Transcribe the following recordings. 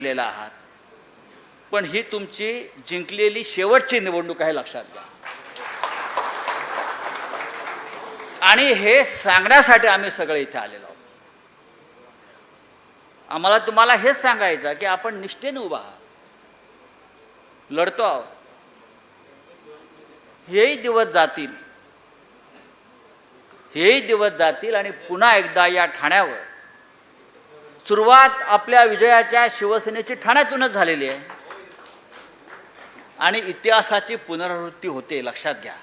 लेला आहात, पण ही तुमची जिंकलेली शेवटची निवडणूक आहे, लक्षात घ्या. आणि हे सांगण्यासाठी आम्ही सगळे इथे आलेलो आहोत. आम्हाला तुम्हाला हेच सांगायचं की आपण निष्ठेने उभा आहात, लढतो आहोत. हेही दिवस जातील, हेही दिवस जातील आणि पुन्हा एकदा या ठाण्यावर सुरुवात आपल्या विजयाच्या शिवसेनेची ठाण्यातूनच झालेली आहे आणि इतिहासाची पुनरावृत्ती होते, लक्षात घ्या.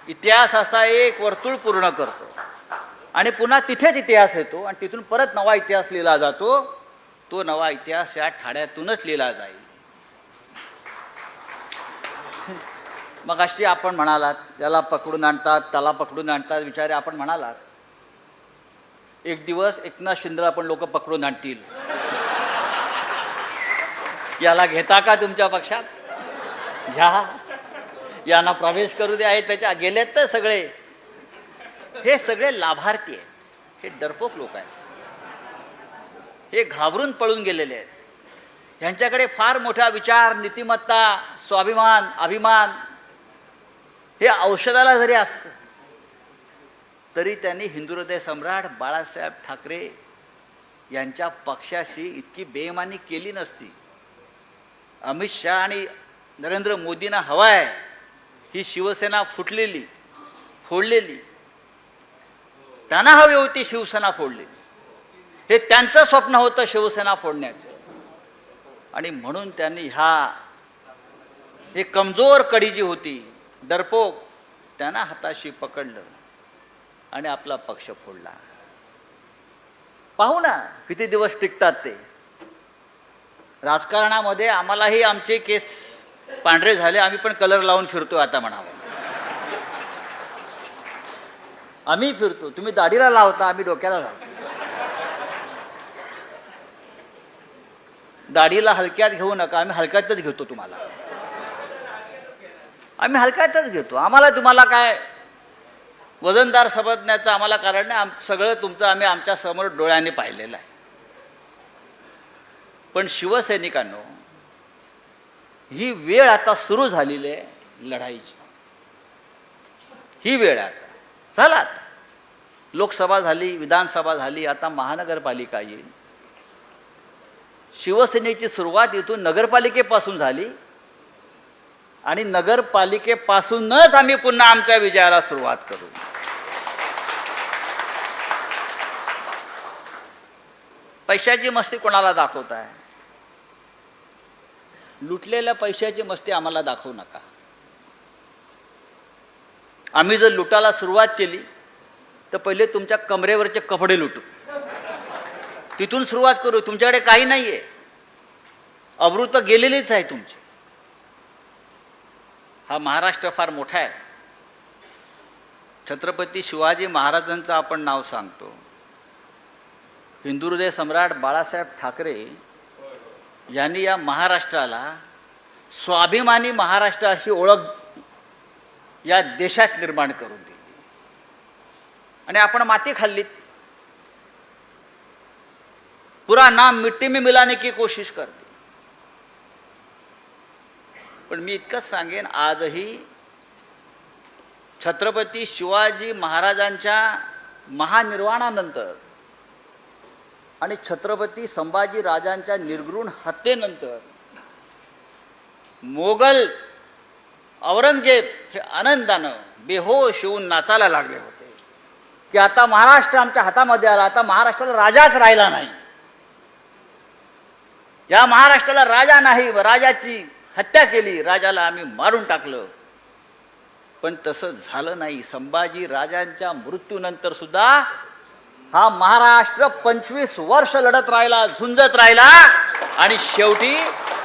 इतिहास असा एक वर्तुळ पूर्ण करतो आणि पुन्हा तिथेच इतिहास येतो आणि तिथून परत नवा इतिहास लिहिला जातो. तो नवा इतिहास या ठाण्यातूनच लिहिला जाईल. मग अशी आपण म्हणालात त्याला पकडून आणतात, त्याला पकडून आणतात, विचारे आपण म्हणालात एक दिवस एकनाथ शिंदेला पण लोक पकडून आणतील. याला घेता का तुमच्या पक्षात? घ्या, यांना प्रवेश करू द्या. त्याच्या गेलेत तर सगळे, हे सगळे लाभार्थी आहेत, हे डरपोक लोक आहेत, हे घाबरून पळून गेलेले आहेत. ह्यांच्याकडे फार मोठा विचार, नीतिमत्ता, स्वाभिमान, अभिमान हे औषधाला जरी असतं तरी त्यांनी हिंदू हृदय सम्राट बाळासाहेब ठाकरे यांच्या पक्षाशी इतकी बेईमानी केली नसती. अमित शहा आणि नरेंद्र मोदींना हवा आहे ही शिवसेना फुटलेली, फोडलेली. त्यांना हवी होती शिवसेना फोडलेली, हे त्यांचं स्वप्न होतं शिवसेना फोडण्याचं. आणि म्हणून त्यांनी हे कमजोर कडी जी होती, डरपोक, त्यांना हाताशी पकडलं आणि आपला पक्ष फोडला. पाहू ना किती दिवस टिकतात ते. राजकारणामध्ये आम्हालाही आमचे केस पांढरे झाले, आम्ही पण कलर लावून फिरतो आता म्हणावं. आम्ही फिरतो, तुम्ही दाढीला लावता, आम्ही डोक्याला लावतो. दाढीला हलक्यात घेऊ नका, आम्ही हलक्यातच घेतो तुम्हाला. आम्ही हलक्यातच घेतो. आम्हाला तुम्हाला काय वजनदार समजण्याचं आम्हाला कारण नाही. सगळं तुमचं आम्ही आमच्या समोर डोळ्यांनी पाहिलेलं आहे. पण शिवसैनिकांनो, ही वेळ आता सुरू झालेली आहे लढाईची. ही वेळ आता झाला. आता लोकसभा झाली, विधानसभा झाली, आता महानगरपालिका येईल. शिवसेनेची सुरुवात इथून नगरपालिकेपासून झाली आणि नगरपालिकेपासूनच आम्ही पुन्हा आमच्या विजयाला सुरुवात करू. पैशाची मस्ती कोणाला दाखवताय? लुटलेल्या पैशाची मस्ती आम्हाला दाखवू नका. आम्ही जर लुटायला सुरुवात केली तर पहिले तुमच्या कमरेवरचे कपडे लुटू, तिथून सुरुवात करू. तुमच्याकडे काही नाही आहे, अब्रू तर गेलेलीच आहे तुमची. हा महाराष्ट्र फार मोठा आहे. छत्रपती शिवाजी महाराजांचं आपण नाव सांगतो. हिंदू हृदय सम्राट बाळासाहेब ठाकरे यांनी या महाराष्ट्राला स्वाभिमानी महाराष्ट्र अशी ओळख या देशात निर्माण करून दिली. आणि आपण माती खाल्लीत. पुरा नाम मिट्टी में मिलाने की कोशिश करते. पण मी इतकंच सांगेन, आजही छत्रपती शिवाजी महाराजांच्या महानिर्वाणानंतर आणि छत्रपती संभाजी राजांच्या निर्घृण हत्येनंतर मोगल औरंगजेब हे आनंदानं बेहोश होऊन नाचायला लागले होते की आता महाराष्ट्र आमच्या हातामध्ये आला, आता महाराष्ट्राला राजाच राहिला नाही. या महाराष्ट्राला राजा नाही, राजाची हत्या केली, राजाला आम्ही मारून टाकलं. पण तसं झालं नाही. संभाजी राजांच्या मृत्यूनंतर सुद्धा हा महाराष्ट्र 25 वर्ष लढत राहिला, झुंजत राहिला आणि शेवटी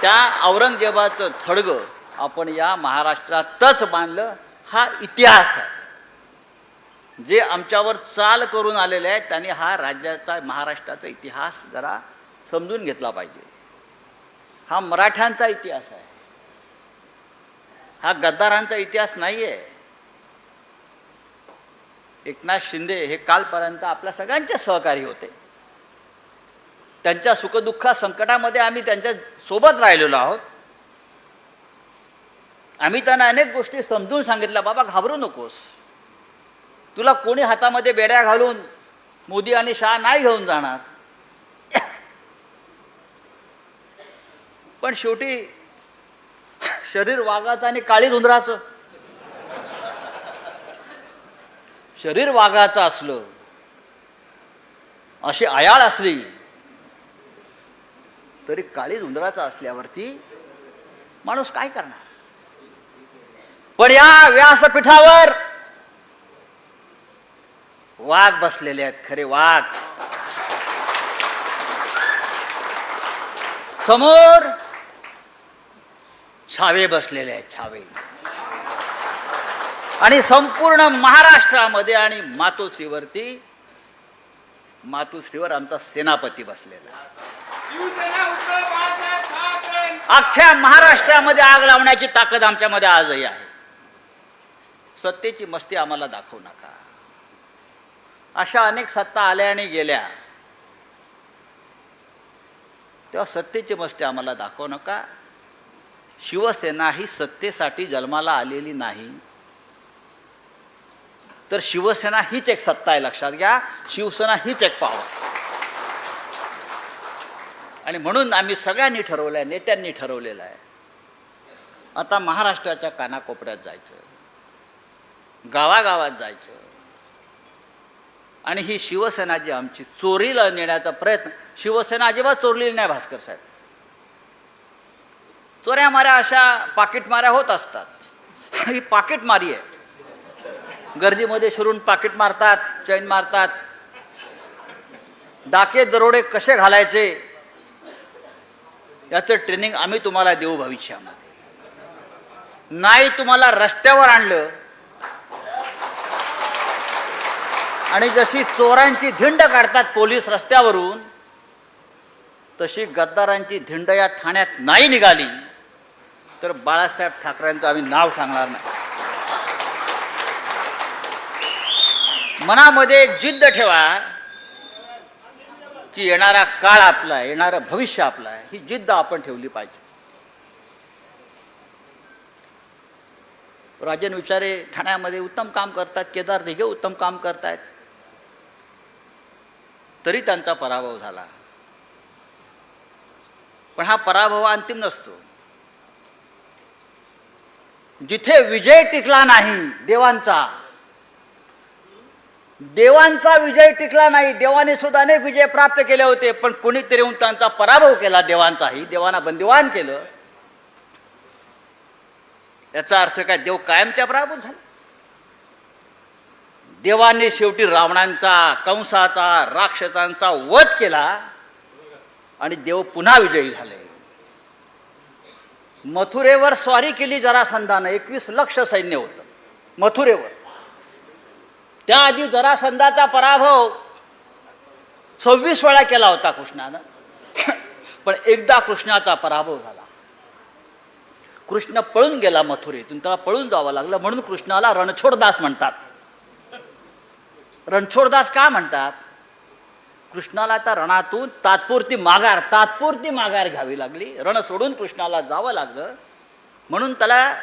त्या औरंगजेबाचं थडगं आपण या महाराष्ट्रातच बांधलं. हा इतिहास आहे. जे आमच्यावर चाल करून आलेले आहेत त्यांनी हा राज्याचा, महाराष्ट्राचा इतिहास जरा समजून घेतला पाहिजे. हा मराठ्यांचा इतिहास आहे, हा गद्दारांचा इतिहास नाही आहे. एकनाथ शिंदे हे कालपर्यंत आपल्या सगळ्यांचे सहकारी होते. त्यांच्या सुखदुःखात संकटामध्ये आम्ही त्यांच्या सोबत राहिलेलो आहोत. आम्ही त्यांना अनेक गोष्टी समजून सांगितल्या, बाबा घाबरू नकोस, तुला कोणी हातामध्ये बेड्या घालून मोदी आणि शहा नाही घेऊन जाणार. पण शेवटी शरीर वाघाचं आणि काळीज उंदराचं. शरीर वाघाचं असलं, अशी आयाळ असली तरी काळीज उंदराचं असल्यावरती माणूस काय करणार. पण या व्यासपीठावर वाघ बसलेले आहेत, खरे वाघ. समोर छावे बसलेले आहेत, छावे. आणि संपूर्ण महाराष्ट्रामध्ये आणि मातोश्रीवर आमचा सेनापती बसलेला आहे. अख्ख्या महाराष्ट्रामध्ये आग लावण्याची ताकद आमच्यामध्ये आजही आहे. सत्तेची मस्ती आम्हाला दाखवू नका. अशा अनेक सत्ता आल्या आणि गेल्या, तेव्हा सत्तेची मस्ती आम्हाला दाखवू नका. शिवसेना ही सत्तेसाठी जन्माला आलेली नाही, तर शिवसेना हीच एक सत्ता आहे, लक्षात घ्या. शिवसेना हीच एक पॉवर. आणि म्हणून आम्ही सगळ्यांनी ठरवलं आहे, नेत्यांनी ठरवलेलं आहे, आता महाराष्ट्राच्या कानाकोपऱ्यात जायचं, गावागावात जायचं. आणि ही शिवसेना जी आमची चोरीला नेण्याचा प्रयत्न, शिवसेना अजिबात चोरलेली नाही भास्कर साहेब. चोऱ्या माऱ्या अशा पाकिटमाऱ्या होत असतात. ही पाकिटमारी आहे. गर्दीमध्ये शिरून पाकिट मारतात, चैन मारतात. डाके दरोडे कसे घालायचे याचं ट्रेनिंग आम्ही तुम्हाला देऊ भविष्यामध्ये. नाही तुम्हाला रस्त्यावर आणलं आणि जशी चोरांची धिंड काढतात पोलीस रस्त्यावरून, तशी गद्दारांची धिंड या ठाण्यात नाही निघाली तर बाळासाहेब ठाकरेंचं आम्ही नाव सांगणार नाही. मनामध्ये एक जिद्द ठेवा की येणारा काळ आपला आहे, येणारं भविष्य आपलं आहे. ही जिद्द आपण ठेवली पाहिजे. राजन विचारे ठाण्यामध्ये उत्तम काम करतात, केदार दिघे उत्तम काम करतायत, तरी त्यांचा पराभव झाला. पण हा पराभव अंतिम नसतो. जिथे विजय टिकला नाही देवांचा विजय टिकला नाही. देवाने सुद्धा अनेक विजय प्राप्त केले होते, पण कोणीतरी येऊन त्यांचा पराभव केला देवांचाही. देवांना बंदिवान केलं. याचा अर्थ काय, देव कायमच्या पराभूत झाला. देवाने शेवटी रावणांचा, कंसाचा, राक्षसांचा वध केला आणि देव पुन्हा विजयी झाले. मथुरेवर स्वारी केली जरासंधानं. 21 लक्ष सैन्य होतं मथुरेवर. त्याआधी जरासंधाचा पराभव 26 वेळा केला होता कृष्णानं. पण एकदा कृष्णाचा पराभव झाला. कृष्ण पळून गेला मथुरेतून, त्याला पळून जावं लागलं. म्हणून कृष्णाला रणछोडदास म्हणतात. रणछोडदास का म्हणतात? कृष्णाला त्या रणातून तात्पुरती माघार घ्यावी लागली. रण सोडून कृष्णाला जावं लागलं, म्हणून त्याला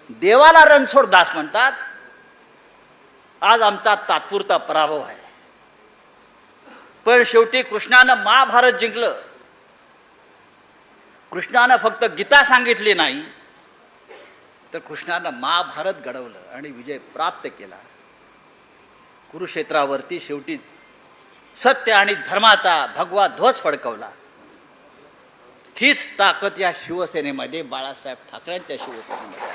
देवाला रणछोडदास म्हणतात. आज आमचा तात्पुरता पराभव आहे. पण शेवटी कृष्णानं महाभारत जिंकलं. कृष्णानं फक्त गीता सांगितली नाही, तर कृष्णानं महाभारत घडवलं आणि विजय प्राप्त केला. कुरुक्षेत्रावरती शेवटी सत्य आणि धर्माचा भगवा ध्वज फडकवला. हीच ताकद या शिवसेनेमध्ये, बाळासाहेब ठाकरेंच्या शिवसेनेमध्ये.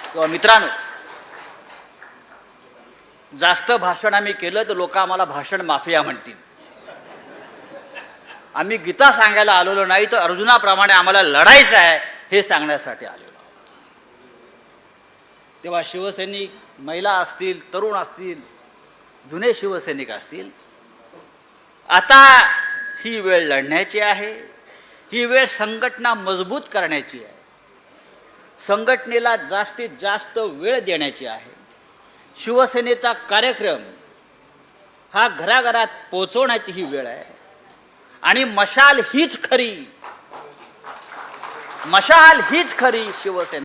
तेव्हा मित्रांनो, जास्त भाषण आम्ही केलं तर लोक आम्हाला भाषण माफिया म्हणतील. आम्ही गीता सांगायला आलेलो नाही, तर अर्जुनाप्रमाणे आम्हाला लढायचं आहे हे सांगण्यासाठी आलेलो. तेव्हा शिवसैनिक, महिला असतील, तरुण असतील, जुने शिवसैनिक असतील, आता ही वेळ लढण्याची आहे. ही वेळ संघटना मजबूत करण्याची आहे. संघटनेला जास्तीत जास्त वेळ देण्याची आहे. शिवसेनेचा कार्यक्रम हा घराघरात पोचवण्याची ही वेळ आहे. आणि मशाल हीच खरी शिवसेना.